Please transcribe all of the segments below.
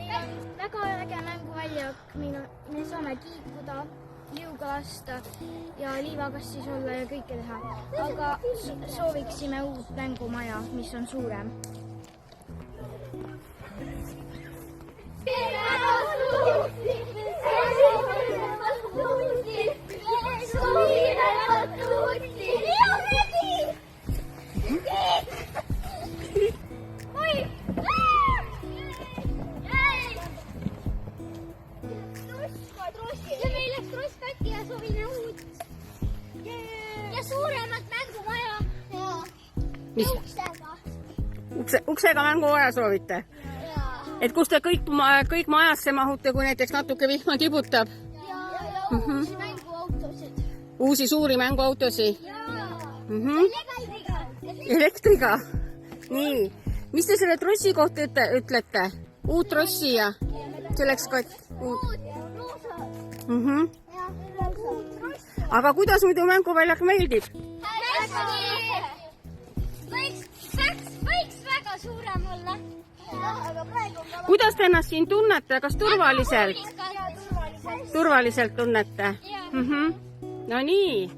Meil on väga äge mänguväljak, me saame kiikuda, liuga lasta ja liivakastis olla ja kõike teha. Aga sooviksime uut mängumaja, mis on suurem. Ja suuremat mängumaja ja Uksega mängumaja soovite? Et kus te kõik majasse mahute, kui näiteks natuke vihma tibutab? Ja uusi mänguautosid. Uusi suuri mänguautosid? Elektriga. Elektriga? Nii. Mis te selle trossi kohta ütlete? Uut trossi ja? Selleks uut. Aga kuidas muidu mänguväljak meeldib? Võiks väga suurem olla. Kuidas te ennast siin tunnete? Kas turvaliselt? Turvaliselt tunnete? No nii.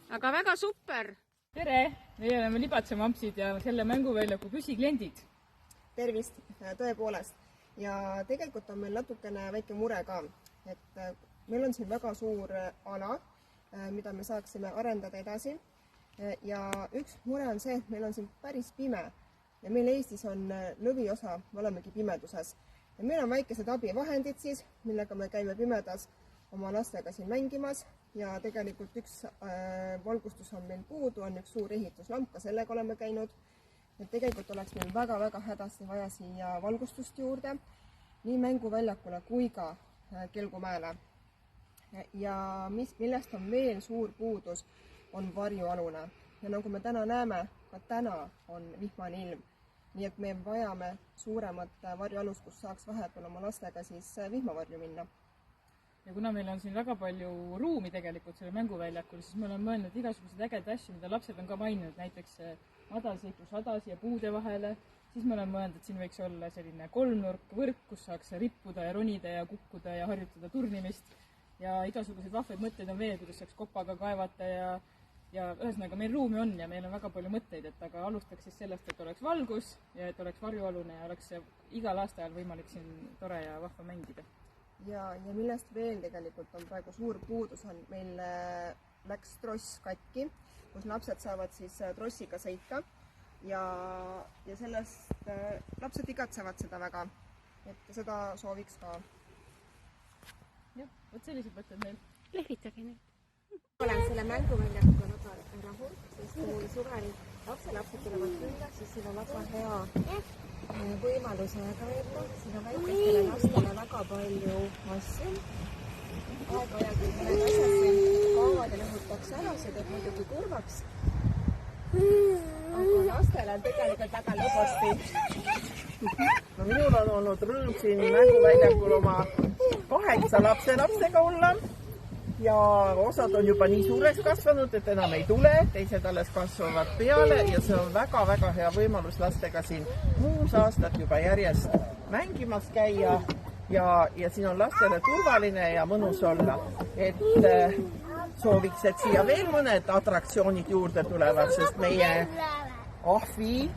Aga väga super. Tere! Meie oleme Libatse-Mampsid ja selle mänguväljaku püsikliendid. Tervist, tõepoolest. Ja tegelikult on meil natukene väike mure ka, et meil on siin väga suur ala, mida me saaksime arendada edasi. Ja üks mure on see, et meil on siin päris pime ja meil Eestis on lõviosa, me olemegi pimeduses. Ja meil on väikesed abivahendid siis, millega me käime pimedas oma lastega siin mängimas ja tegelikult üks valgustus on meil puudu, on üks suur ehituslamp, ka sellega oleme käinud. Et tegelikult oleks meil väga-väga hädasti vaja siia valgustust juurde, nii mänguväljakule kui ka Kelgumäele. Ja millest on veel suur puudus, on varjualune. Ja nagu me täna näeme, ka täna on vihmane ilm. Nii et me vajame suuremat varjualust, kus saaks vahepeal oma lastega siis vihmavarju minna. Ja kuna meil on siin väga palju ruumi tegelikult selle mänguväljakul, siis me oleme mõelnud igasuguseid ägede asju, mida lapsed on ka maininud, näiteks madalseiklus ja puude vahele. Siis me oleme mõelnud, et siin võiks olla selline kolmnurk võrk, kus saaks rippuda ja ronida ja kukkuda ja harjutada turnimist. Ja igasuguseid vahvaid mõtteid on veel, kuidas saaks kopaga kaevata ja ühesõnaga meil ruumi on ja meil on väga palju mõtteid, et aga alustaks siis sellest, et oleks valgus ja et oleks varjualune ja oleks igal aastaajal võimalik siin tore ja vahva mängida. Ja millest veel tegelikult on praegu suur puudus, on meil läks tross katki, kus lapsed saavad siis trossiga sõita ja sellest lapsed igatsevad seda väga, et seda sooviks ka. Jah, võt sellised mõtted meil. Lehvitage neid. Olen selle mänguväljakuga väga rahul, sest kui suvel lapselapsed tulevad külla, siis siin on väga hea võimalus aega veeta. Siin on väikestele lastele väga palju asju. Aeg-ajalt mõned asjad siin kaovad ja lõhutakse ära, see teeb muidugi kurvaks. Aga lastele on tegelikult väga lõbusti. No minul on olnud rõõm siin mänguväljakul oma 8 lapselapsega olla ja osad on juba nii suureks kasvanud, et enam ei tule, teised alles kasvavad peale ja see on väga-väga hea võimalus lastega siin 6 aastat juba järjest mängimas käia ja siin on lastele turvaline ja mõnus olla. Et sooviks, et siia veel mõned atraktsioonid juurde tulevad, sest meie ahvi,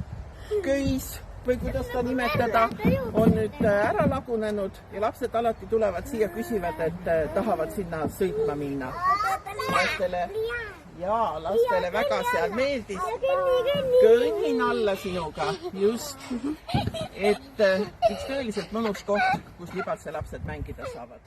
köis või kuidas ta nimetada, on nüüd ära lagunenud ja lapsed alati tulevad siia, küsivad, et tahavad sinna sõitma minna. Lastele väga seal meeldis. Kõnnin alla sinuga, just. Et üks tõeliselt mõnus koht, kus Libatse lapsed mängida saavad.